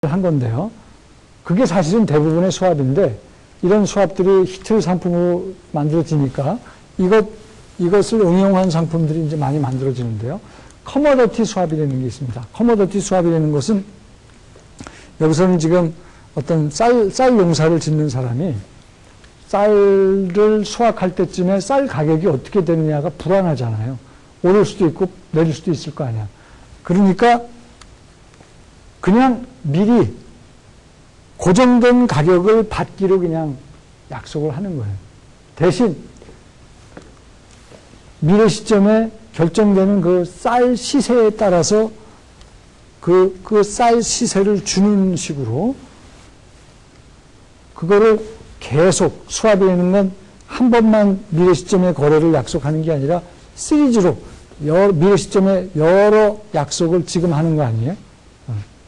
한 건데요. 그게 사실은 대부분의 수압인데 이런 수압들이 히트 상품으로 만들어지니까 이것을 응용한 상품들이 이제 많이 만들어지는데요. 커머더티 수압이라는 게 있습니다. 커머더티 수압이라는 것은 여기서는 지금 어떤 쌀 농사를 짓는 사람이 쌀을 수확할 때쯤에 쌀 가격이 어떻게 되느냐가 불안하잖아요. 오를 수도 있고 내릴 수도 있을 거 아니야. 그러니까 그냥 미리 고정된 가격을 받기로 그냥 약속을 하는 거예요. 대신 미래 시점에 결정되는 그 쌀 시세에 따라서 그 쌀 시세를 주는 식으로 그거를 계속 수합되는 건 한 번만 미래 시점에 거래를 약속하는 게 아니라 시리즈로 미래 시점에 여러 약속을 지금 하는 거 아니에요?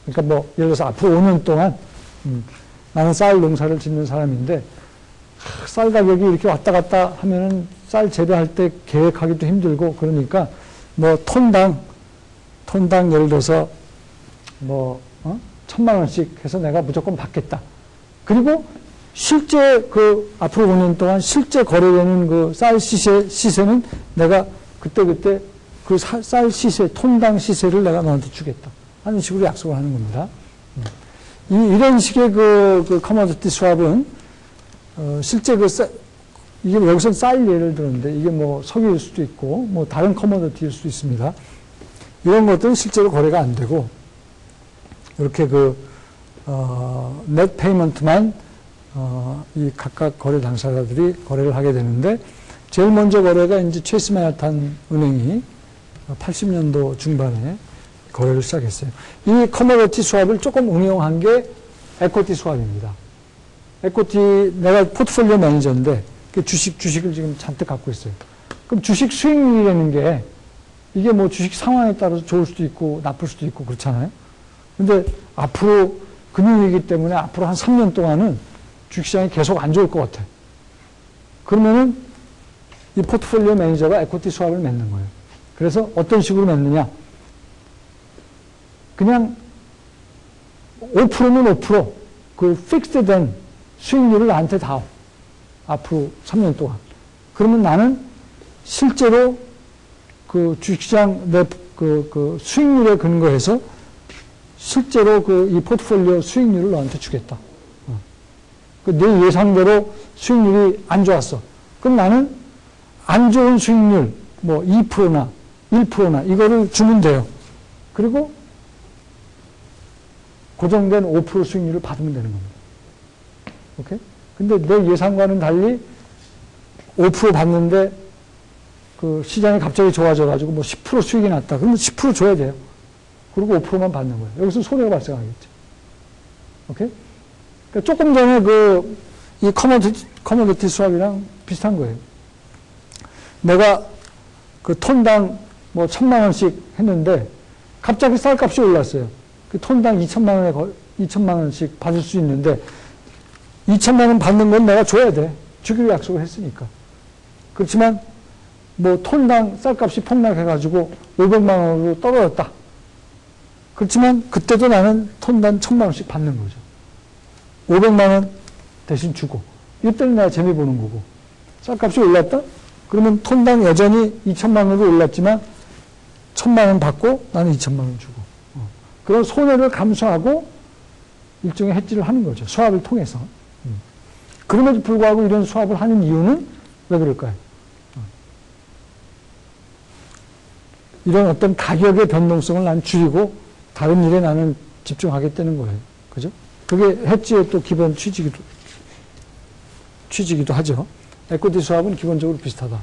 그러니까 뭐 예를 들어서 앞으로 5년 동안 나는 쌀 농사를 짓는 사람인데 쌀 가격이 이렇게 왔다 갔다 하면은 쌀 재배할 때 계획하기도 힘들고 그러니까 뭐 톤당 예를 들어서 뭐 1,000만 원씩 해서 내가 무조건 받겠다. 그리고 실제 그 앞으로 5년 동안 실제 거래되는 그 쌀 시세는 내가 그때 그 쌀 시세 톤당 시세를 내가 너한테 주겠다 하는 식으로 약속을 하는 겁니다. 이런 식의 그 커머디티 수합은 실제 이게 여기서 쌀 예를 들었는데 이게 뭐 석유일 수도 있고 뭐 다른 커머디티일 수도 있습니다. 이런 것들은 실제로 거래가 안 되고 이렇게 넷 페이먼트만 이 각각 거래 당사자들이 거래를 하게 되는데 제일 먼저 거래가 이제 체이스 맨하탄 은행이 80년도 중반에 거래를 시작했어요. 이 커머디티 수합을 조금 응용한 게 에코티 수합입니다. 에코티 내가 포트폴리오 매니저인데 주식을 지금 잔뜩 갖고 있어요. 그럼 주식 수익률이라는 게 이게 뭐 주식 상황에 따라서 좋을 수도 있고 나쁠 수도 있고 그렇잖아요. 근데 앞으로 금융위기 때문에 앞으로 한 3년 동안은 주식시장이 계속 안 좋을 것 같아. 그러면은 이 포트폴리오 매니저가 에코티 수합을 맺는 거예요. 그래서 어떤 식으로 맺느냐. 그냥 5%는 5% 그 픽스된 수익률을 나한테 다 앞으로 3년 동안. 그러면 나는 실제로 그 주식시장 내 그 수익률에 근거해서 실제로 이 포트폴리오 수익률을 너한테 주겠다. 내 예상대로 수익률이 안 좋았어. 그럼 나는 안 좋은 수익률, 뭐 2%나 1%나 이거를 주면 돼요. 그리고 고정된 5% 수익률을 받으면 되는 겁니다. 오케이? 근데 내 예상과는 달리 5% 받는데 그 시장이 갑자기 좋아져가지고 뭐 10% 수익이 났다. 그러면 10% 줘야 돼요. 그리고 5%만 받는 거예요. 여기서 손해가 발생하겠죠. 오케이? 그러니까 조금 전에 이 커머디티 수합이랑 비슷한 거예요. 내가 그 톤당 뭐 1,000만 원씩 했는데 갑자기 쌀값이 올랐어요. 그 톤당 2천만 원씩 받을 수 있는데 2천만 원 받는 건 내가 줘야 돼. 주기로 약속을 했으니까. 그렇지만 뭐 톤당 쌀값이 폭락해가지고 500만 원으로 떨어졌다. 그렇지만 그때도 나는 톤당 1,000만 원씩 받는 거죠. 500만 원 대신 주고. 이때는 내가 재미 보는 거고. 쌀값이 올랐다? 그러면 톤당 여전히 2천만 원으로 올랐지만 1,000만 원 받고 나는 2천만 원 주고. 그런 손해를 감수하고 일종의 해지를 하는 거죠. 수합을 통해서. 그럼에도 불구하고 이런 수합을 하는 이유는 왜 그럴까요? 이런 어떤 가격의 변동성을 난 줄이고 다른 일에 나는 집중하겠다는 거예요. 그죠? 그게 해지의 또 기본 취지기도 하죠. 에코티 수합은 기본적으로 비슷하다.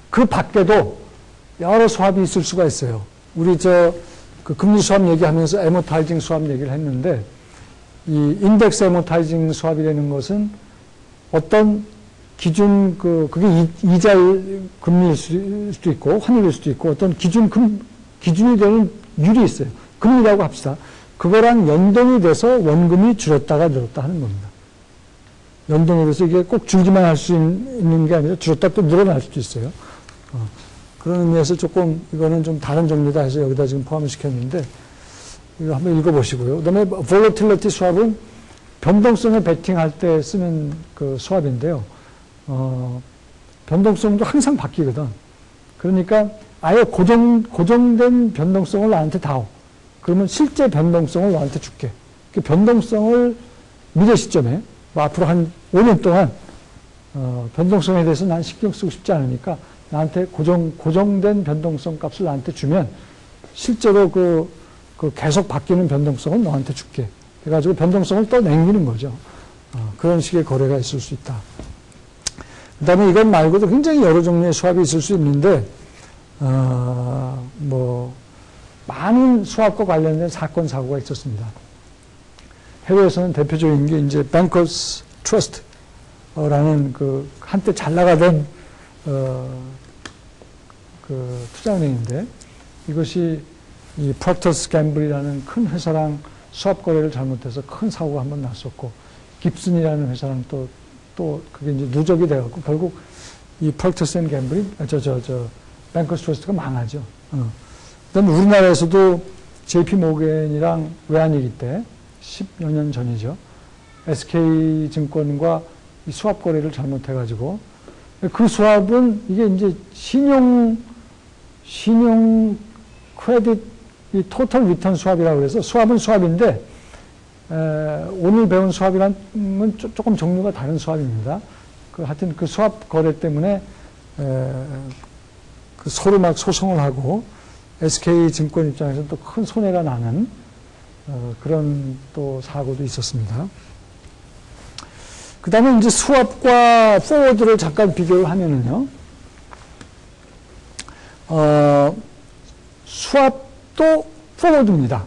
그 밖에도 여러 수합이 있을 수가 있어요. 우리 그 금리 수합 얘기하면서 애모타이징 수합 얘기를 했는데 이 인덱스 애모타이징 수합이라는 것은 어떤 기준 그게 이자일 금리일 수도 있고 환율일 수도 있고 어떤 기준이 되는 율이 있어요. 금리라고 합시다. 그거랑 연동이 돼서 원금이 줄었다가 늘었다 하는 겁니다. 연동이 돼서 이게 꼭 줄기만 할 수 있는 게 아니라 줄었다 또 늘어날 수도 있어요. 그런 의미에서 조금 이거는 좀 다른 종류다 해서 여기다 지금 포함을 시켰는데 이거 한번 읽어보시고요. 그 다음에 volatility swap은 변동성을 베팅할 때 쓰는 그 수압인데요. 변동성도 항상 바뀌거든. 그러니까 아예 고정된 변동성을 나한테 다오. 그러면 실제 변동성을 너한테 줄게. 그 변동성을 미래 시점에, 뭐 앞으로 한 5년 동안, 변동성에 대해서 난 신경 쓰고 싶지 않으니까 나한테 고정된 변동성 값을 나한테 주면 실제로 그 계속 바뀌는 변동성은 너한테 줄게. 그래가지고 변동성을 또 남기는 거죠. 그런 식의 거래가 있을 수 있다. 그 다음에 이것 말고도 굉장히 여러 종류의 수압이 있을 수 있는데, 많은 수압과 관련된 사건, 사고가 있었습니다. 해외에서는 대표적인 게 이제 Bankers Trust라는 그 한때 잘 나가던, 그 투자은행인데, 이것이 이 프록터스 갬블이라는 큰 회사랑 수압 거래를 잘못해서 큰 사고가 한번 났었고, 깁슨이라는 회사랑 또 그게 이제 누적이 돼갖고 결국 이 프록터스 앤 갬블이 뱅커스 트러스트가 망하죠. 그다음에 우리나라에서도 JP 모건이랑 외환위기 때 10여 년 전이죠. SK 증권과 이 수압 거래를 잘못해가지고 그 수압은 이게 이제 신용 크레딧 이 토탈 리턴 수압이라고 해서 수압은 수압인데 오늘 배운 수압이란 조금 종류가 다른 수압입니다. 하여튼 그 수압 거래 때문에 그 서로 막 소송을 하고 SK 증권 입장에서 또 큰 손해가 나는 그런 또 사고도 있었습니다. 그 다음에 이제 수압과 포워드를 잠깐 비교를 하면은요, 수압도 포워드입니다.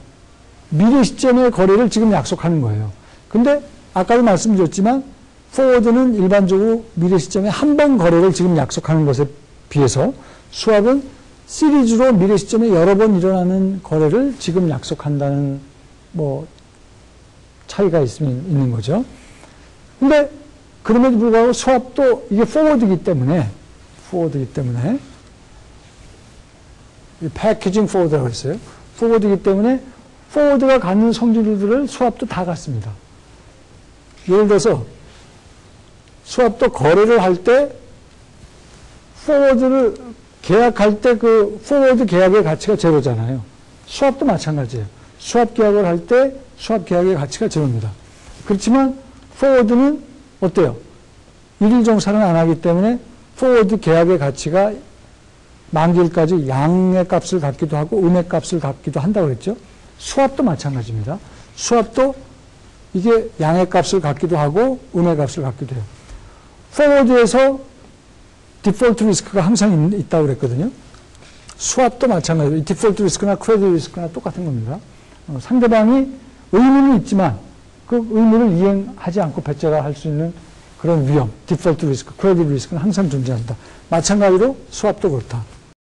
미래 시점의 거래를 지금 약속하는 거예요. 근데 아까도 말씀드렸지만 포워드는 일반적으로 미래 시점에 한 번 거래를 지금 약속하는 것에 비해서 수압은 시리즈로 미래 시점에 여러 번 일어나는 거래를 지금 약속한다는 뭐 차이가 있는 거죠. 근데 그럼에도 불구하고 수압도 이게 포워드이기 때문에 이 패키징 포워드라고 했어요. 포워드이기 때문에 포워드가 갖는 성질들을 수압도 다 갖습니다. 예를 들어서 수압도 거래를 할 때 포워드를 계약할 때 그 포워드 계약의 가치가 제로잖아요. 수압도 마찬가지예요. 수압 계약을 할 때 수압 계약의 가치가 제로입니다. 그렇지만 포워드는 어때요? 일일 정산을 안 하기 때문에 포워드 계약의 가치가 만기일까지 양의 값을 갖기도 하고 음의 값을 갖기도 한다고 그랬죠. 수압도 마찬가지입니다. 수압도 이게 양의 값을 갖기도 하고 음의 값을 갖기도 해요. 포워드에서 디폴트 리스크가 항상 있다고 그랬거든요. 수압도 마찬가지로 디폴트 리스크나 크레딧 리스크나 똑같은 겁니다. 상대방이 의무는 있지만 그 의무를 이행하지 않고 배째라 할 수 있는 그런 위험, 디폴트 리스크, 크레딧 리스크는 항상 존재한다. 마찬가지로 수압도 그렇다.